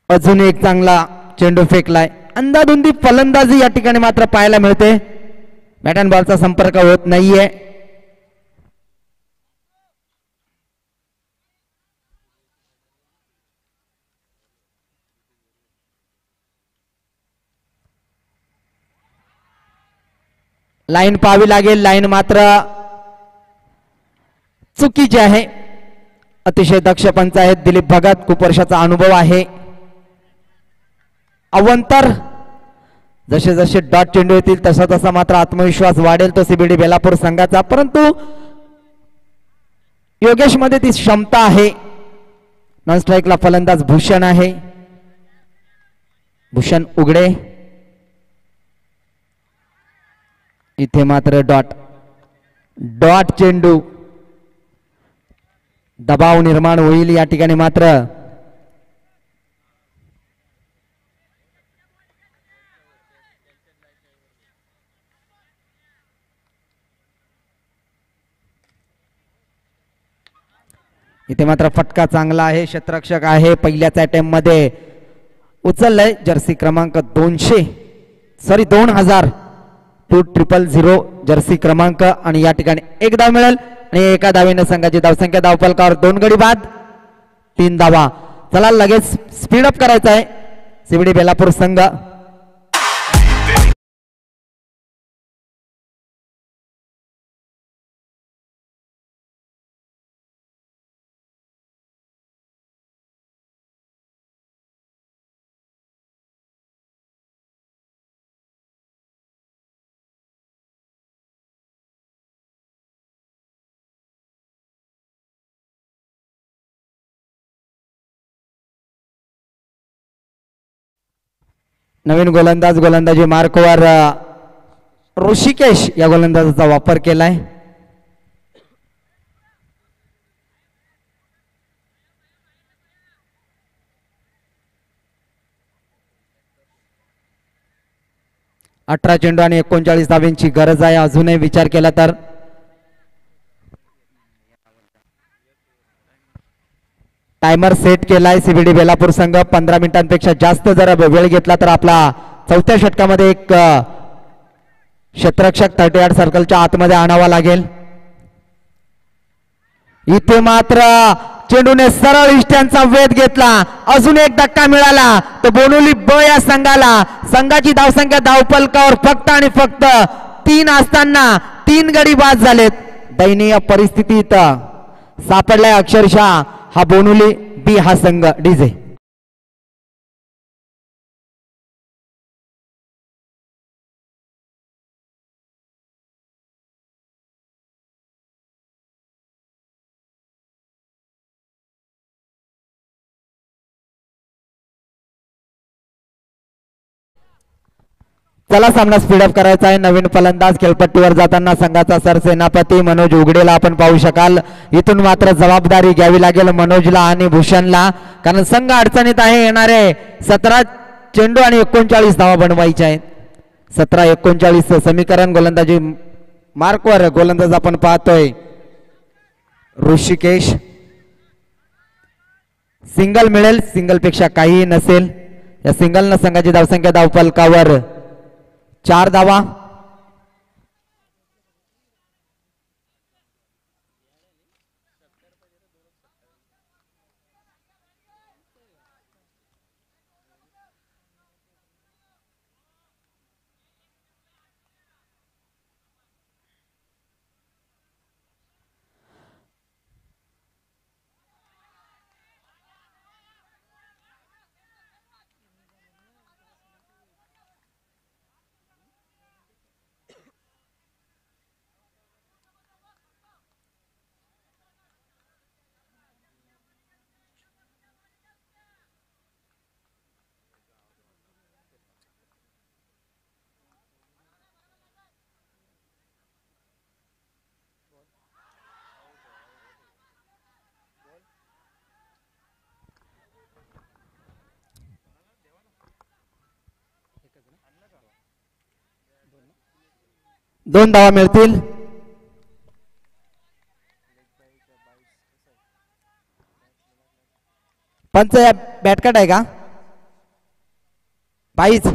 [SPEAKER 2] अजून एक चांगला चेंडू फेकलाय. अंदाधुंदी फलंदाजी या ठिकाणी मात्र पाहायला मिळते. बॅट अँड बॉलचा संपर्क होत नाहीये. लाईन पाहावी लागेल. लाईन मात्र चुकीची आहे. अतिशय दक्ष पंच आहेत दिलीप भगत, खूप वर्षाचा अनुभव आहे. अवंतर जसे जसे डॉट चेंडू येतील तसा तसा मात्र आत्मविश्वास वाढेल तो सीबीडी बेलापूर संघाचा, परंतु योगेश मध्ये ती क्षमता आहे. नॉन स्ट्राईकला फलंदाज भूषण आहे. भूषण उघडे. इथे मात्र डॉट डॉट चेंडू. दबाव निर्माण होईल या ठिकाणी मात्र. इथे मात्र फटका चांगला आहे. क्षेत्ररक्षक आहे. पहिल्याच अटेम्प्ट मध्ये उचललंय. जर्सी क्रमांक 2000 2000 जर्सी क्रमांक, आणि या ठिकाणी एक धाव मिळेल आणि एका धावेने संघाची धावसंख्या धावफलकावर 2 गडी बाद 3 धावा. चला लगेच स्पीड अप करायचा आहे सीबीडी बेलापूर संघ. नवीन गोलंदाजी मार्कवर ऋषिकेश या गोलंदाजाचा वापर केलाय. अठरा चेंडू आणि 39 धावांची गरज आहे. अजूनही विचार केला तर टाइमर सेट केलाय सीबीडी बेलापूर संघ. 15 मिनिटांपेक्षा जास्त जर वेळ घेतला तर आपला चौथ्या षटकामध्ये एक क्षेत्ररक्षक 38 सर्कलच्या आतमध्ये आणावा लागेल. इथे मात्र चेंडूने सरळ इष्ट्यांचा वेध घेतला. अजून एक धक्का मिळाला तर बोनुली ब या संघाला. संघाची धावसंख्या धावफलकावर फक्त आणि फक्त 3 असताना 3 गडी बाद झालेत. दयनीय परिस्थितीत सापडलाय अक्षरशः हा बोनुली बी हा संघ. डीजे चला सामना स्पीडअप करायचा आहे. नवीन फलंदाज खेळपट्टीवर जाताना संघाचा सरसेनापती मनोज उघडेला आपण पाहू शकाल. इथून मात्र जबाबदारी घ्यावी लागेल मनोजला आणि भूषणला, कारण संघ अडचणीत आहे. येणारे 17 चेंडू आणि 39 धावा बनवायचे आहेत. 17-39 समीकरण. गोलंदाजी मार्कवर गोलंदाज आपण पाहतोय ऋषिकेश. सिंगल मिळेल, सिंगल पेक्षा काहीही नसेल. या सिंगलनं संघाची धावसंख्या धावफलकावर 4 धावा. दोन धावा मिळतील. पंच बॅटकट आहे का? 22.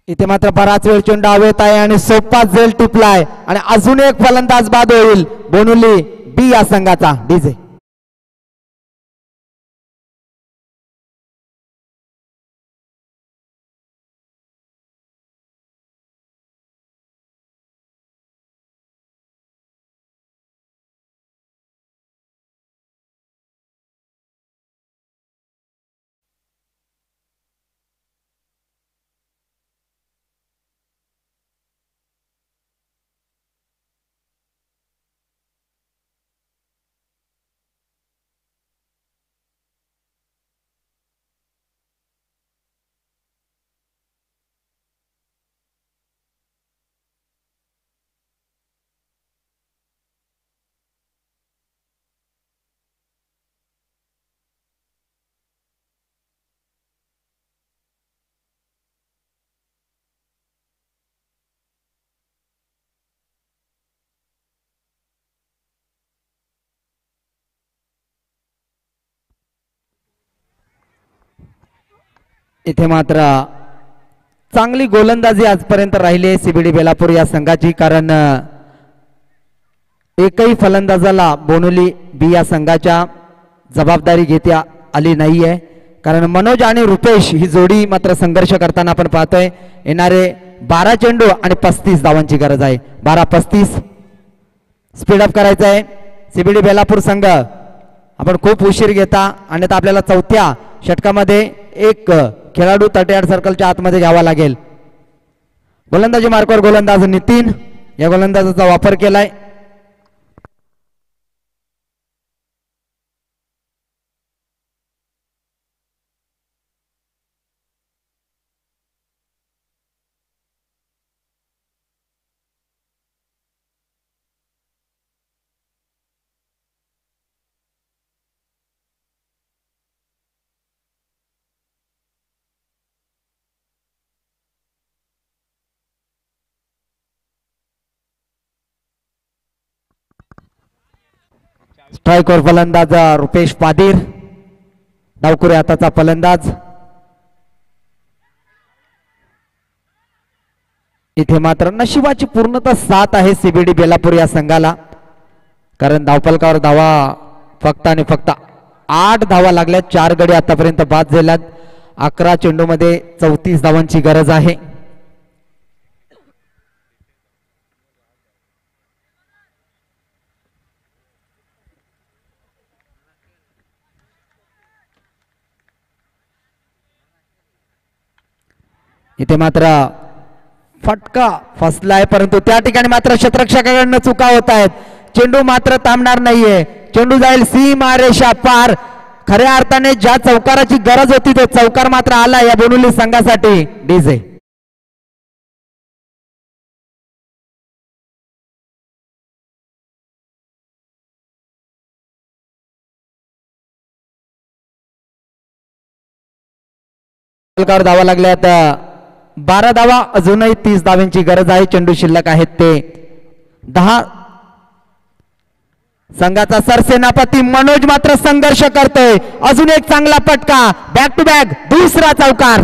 [SPEAKER 2] इथे मात्र बराच वेळ चेंडू हवेत आहे आणि सोपा झेल टिपलाय आणि अजून एक फलंदाज बाद होईल बोनुली बी या संघाचा. डीजे इथे मात्र चांगली गोलंदाजी आजपर्यंत राहिली आहे सीबीडी बेलापूर या संघाची, कारण एकही फलंदाजाला बोनुली बी या संघाच्या जबाबदारी घेता आली नाहीये. कारण मनोज आणि रुपेश ही जोडी मात्र संघर्ष करताना आपण पाहतोय. येणारे 12 चेंडू आणि 35 धावांची गरज आहे. 12-35 स्पीडअप करायचं आहे. सीबीडी बेलापूर संघ आपण खूप उशीर घेता आणि आता आपल्याला चौथ्या षटकामध्ये एक खेळाडू 38 सर्कलच्या आतमध्ये घ्यावा लागेल. गोलंदाजी मार्कवर गोलंदाज नितीन या गोलंदाजाचा वापर केलाय. स्ट्राईकवर फलंदाज रुपेश पादीर. डावखुरे हाताचा फलंदाज. इथे मात्र नशिबाची पूर्णतः साथ आहे सीबीडी बेलापूर या संघाला, कारण धावफलकावर धावा फक्त आणि फक्त 8 धावा लागल्या. 4 गडी आतापर्यंत बाद झाल्यात. 11 चेंडूमध्ये 34 धावांची गरज आहे. इथे मात्र फटका फसलाय, परंतु त्या ठिकाणी मात्र क्षेत्ररक्षकाकडनं चुका होत आहेत. चेंडू मात्र थांबणार नाहीये. चेंडू जाईल सीमारेषा पार. खऱ्या अर्थाने ज्या चौकाराची गरज होती तो चौकार मात्र आला या बोनुली संघासाठी. डीजे धावा लागल्यात. 12 धावा, अजूनही 30 धावांची गरज आहे. चेंडू शिल्लक आहेत ते 10. संघाचा सरसेनापती मनोज मात्र संघर्ष करतोय. अजून एक चांगला फटका, बॅक टू बॅक दुसरा चौकार.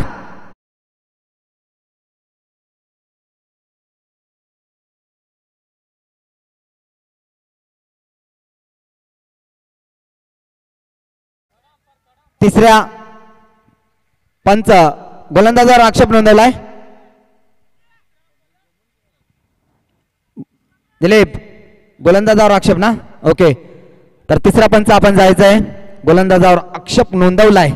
[SPEAKER 2] तिसऱ्या पंच गोलंदाजावर आक्षेप नोंदवलाय. दिलीप, गोलंदाजावर आक्षेप ना? ओके, तर तिसरा पंच आपण जायचंय. गोलंदाजावर आक्षेप नोंदवलाय.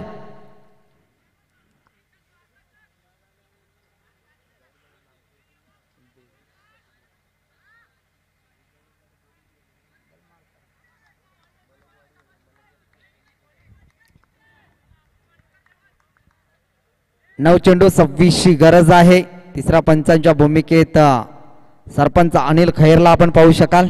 [SPEAKER 2] नऊ चेंडू 26 गरज आहे. तिसरा पंचांच्या भूमिकेत सरपंच अनिल खैरला आपण पाहू शकाल.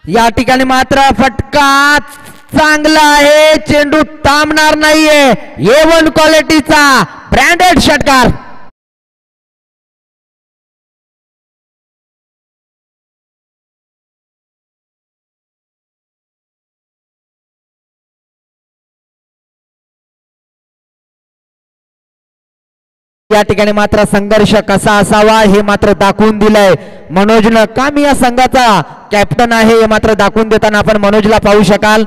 [SPEAKER 2] या ठिकाणी मात्र फटका चांगला आहे. चेंडू थांबणार नाहीये. A1 क्वालिटीचा ब्रँडेड षटकार. या ठिकाणी मात्र संघर्ष कसा असावा हे मात्र दाखवून दिलंय मनोजनं. का मी या संघाचा कॅप्टन आहे हे मात्र दाखवून देताना आपण मनोजला पाहू शकाल.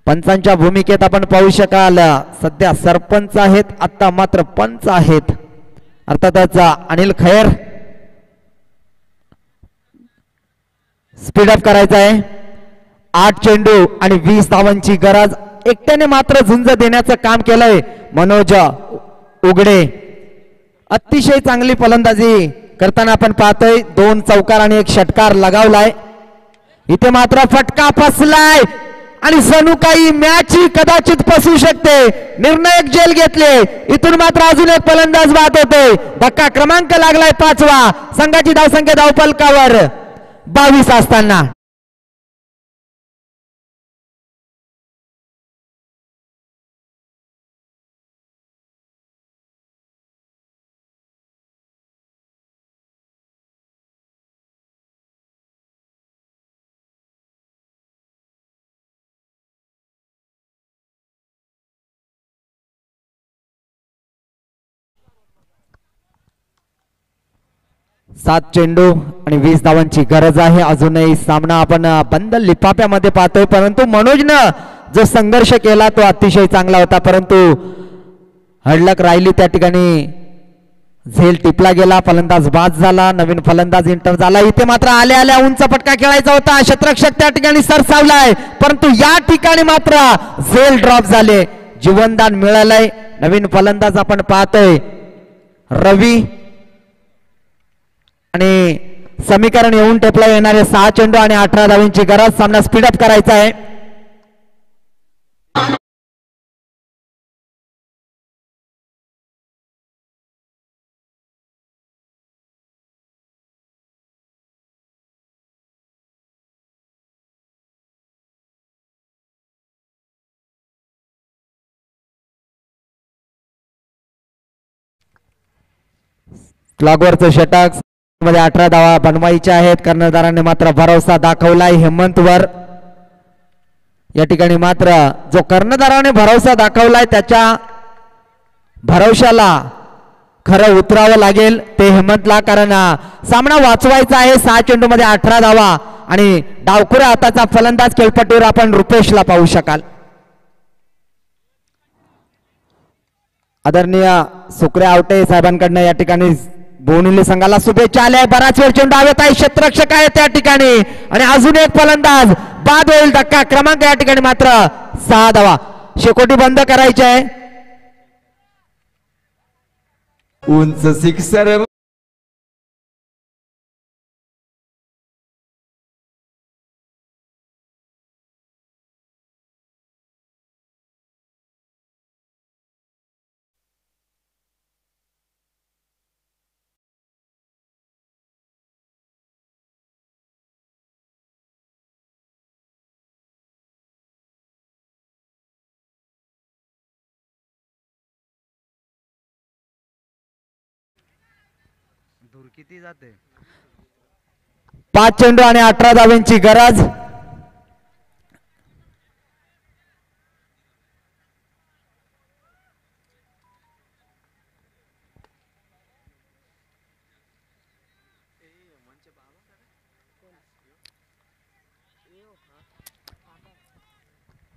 [SPEAKER 2] पंचांच्या भूमिकेत आपण पाहू शकाल. सध्या सरपंच आहेत, आता मात्र पंच आहेत. अर्थातच अनिल खैर. स्पीड अप करायचा आहे. 8 चेंडू आणि 20 धावांची गरज. एकट्याने मात्र झुंज देण्याचं काम केलंय मनोज उघडे. अतिशय चांगली फलंदाजी करताना आपण पाहतोय. 2 चौकार आणि 1 षटकार लगावलाय. इथे मात्र फटका फसलाय आणि जणू काही मॅच ही कदाचित फसू शकते. निर्णायक झेल घेतले. इथून मात्र अजून एक फलंदाज बाद होते. धक्का क्रमांक लागलाय 5वा. संघाची धावसंख्या धावफलकावर 22 असताना. सात चेंडू आणि 20 धावांची गरज आहे. अजूनही सामना आपण बंद लिफाफ्यामध्ये पाहतोय, परंतु मनोजनं जो संघर्ष केला तो अतिशय चांगला होता, परंतु हडलक राहिली. त्या ठिकाणी झेल टिपला गेला. फलंदाज बाद झाला. नवीन फलंदाज इंटर झाला. इथे मात्र आल्या आल्या उंच फटका खेळायचा होता. क्षेत्ररक्षक त्या ठिकाणी सरसावलाय, परंतु या ठिकाणी मात्र झेल ड्रॉप झाले. जीवनदान मिळालंय. नवीन फलंदाज आपण पाहतोय रवी आणि समीकरण येऊन टेपला येणारे 6 चेंडू आणि 18 धावांची गरज. सामना स्पीडअप करायचा आहे. फ्लॉगवरचं षटक मध्ये 18 धावा बनवायच्या आहेत. कर्णधारांनी मात्र भरोसा दाखवलाय हेमंतवर. या ठिकाणी मात्र जो कर्णधाराने भरोसा दाखवलाय त्याच्या भरोशाला खरं उतरावं लागेल ते हेमंतला, कारण सामना वाचवायचा आहे. 6 चेंडू मध्ये 18 धावा आणि डावखुऱ्या हाताचा फलंदाज खेळपट्टीवर आपण रुपेशला पाहू शकाल. आदरणीय सुक्रे आवटे साहेबांकडनं या ठिकाणी बोनिवली संघाला शुभेच्छा आल्या. बराच वेळ चेंडू हवेत आहे. क्षेत्ररक्षक आहे त्या ठिकाणी आणि अजून एक फलंदाज बाद होईल. धक्का क्रमांक या ठिकाणी मात्र 6 धावा. शेकोटी बंद करायची आहे.
[SPEAKER 3] उंच सिक्सर.
[SPEAKER 4] किती जाते
[SPEAKER 2] 5 चेंडू आणि 18 धावांची गरज.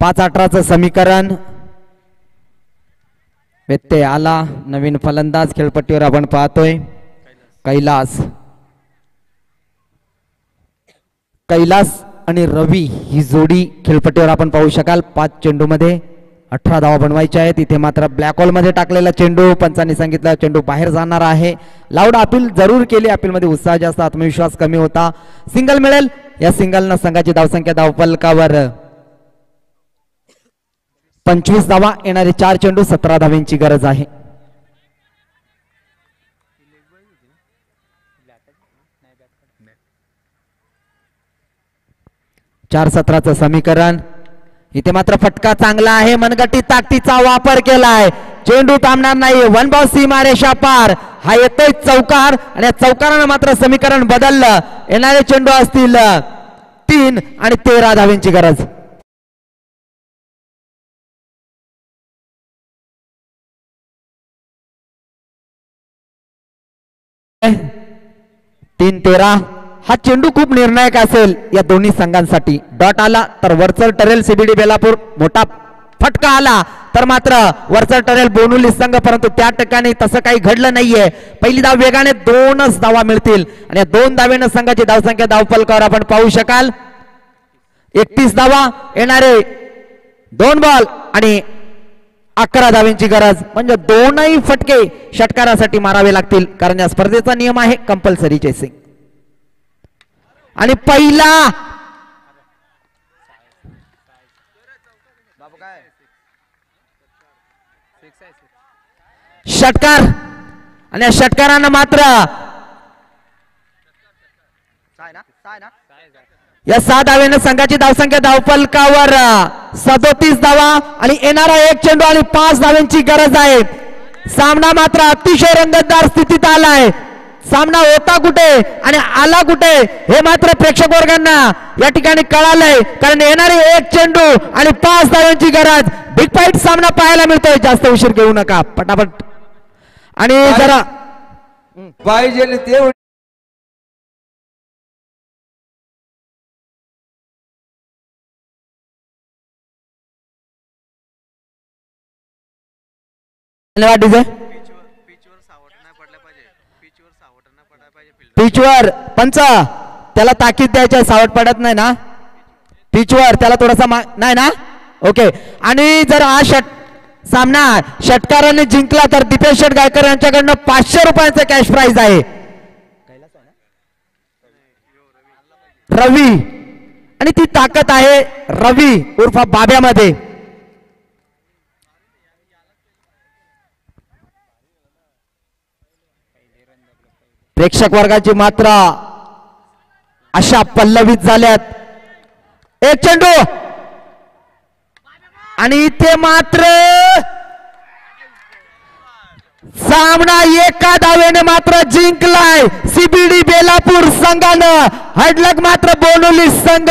[SPEAKER 2] पाच 18चं समीकरण व्यत्यय आला. नवीन फलंदाज खेळपट्टीवर आपण पाहतोय. कैलास आणि रवी ही जोडी खेळपट्टीवर आपण पाहू शकाल. 5 चेंडू मध्ये 18 धावा बनवायच्या आहेत. इथे मात्र ब्लॅक होल मध्ये टाकलेला चेंडू पंचांनी सांगितलं चेंडू बाहेर जाणार आहे. लाऊड अपील जरूर केली. अपील मध्ये उत्साह जास्त, आत्मविश्वास कमी होता. सिंगल मिळेल. या सिंगलनं संघाची धावसंख्या धावफलकावर 25 धावा. येणारे 4 चेंडू 17 धावांची गरज आहे. 4-17चं समीकरण. इथे मात्र फटका चांगला आहे. मनगटी ताकदीचा वापर केलाय. चेंडू थांबणार नाही. 1 बॉल सीमारेषा पार. हा येतोय चौकार आणि चौकारानं मात्र समीकरण बदललं. येणारे चेंडू असतील 3 आणि 13 धावांची गरज. तीन 13. हा चेंडू खूप निर्णायक असेल या दोन्ही संघांसाठी. डॉट आला तर वरचर ठरेल सीबीडी बेलापूर. मोठा फटका आला तर मात्र वरचर ठरेल बोनुली संघ. परंतु त्या ठिकाणी तसं काही घडलं नाहीये. पहिली धाव वेगाने 2च धावा मिळतील आणि या 2 धावेनं संघाची धावसंख्या धावफलकावर आपण पाहू शकाल 31 धावा. येणारे 2 बॉल आणि 11 धावांची गरज. म्हणजे 2ही फटके षटकारासाठी मारावे लागतील कारण या स्पर्धेचा नियम आहे कंपल्सरी चेसिंग. आणि पहिला षटकार आणि या षटकारानं मात्र या 6 धावेनं संघाची धावसंख्या धावफलकावर 37 धावा आणि येणारा 1 चेंडू आणि 5 धावांची गरज आहे. सामना मात्र अतिशय रंगतदार स्थितीत आलाय. सामना होता कुठे आणि आला कुठे हे मात्र प्रेक्षक वर्गांना या ठिकाणी कळालंय कारण येणारे 1 चेंडू आणि 5 धावांची गरज. बिग फाईट सामना पाहायला मिळतोय. जास्त उशीर घेऊ नका. पटापट आणि जरा
[SPEAKER 3] पाहिजे ते
[SPEAKER 2] पिचवर पंच त्याला ताकीद द्यायची. सावट पडत नाही ना पिचवर. त्याला थोडासा नाही ना. ओके. आणि जर हा सामना षटकाराने जिंकला तर दीपेश शेट गायकर यांच्याकडनं 500 रुपयांचं कॅश प्राइज आहे. रवी आणि ती ताकद आहे रवी उर्फ बाब्यामध्ये. प्रेक्षक वर्गाची मात्र अशा पल्लवित झाल्यात. 1 चेंडू आणि इथे मात्र सामना 1 धावेने मात्र जिंकलाय सीबीडी बेलापूर संघानं. हडलक मात्र बोनुली संघ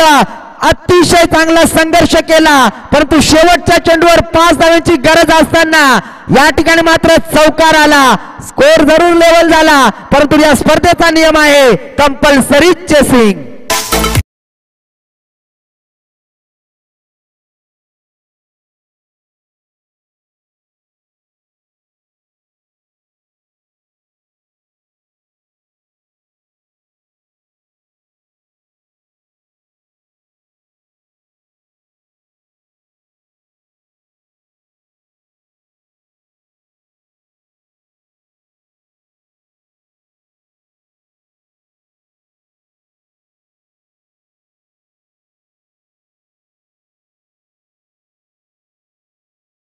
[SPEAKER 2] अतिशय चांगला संघर्ष केला परंतु शेवटच्या चेंडूवर 5 धावांची गरज असताना या ठिकाणी मात्र चौकार आला. स्कोर जरूर लेवल झाला परंतु या स्पर्धेचा नियम आहे कंपल्सरी चेसिंग.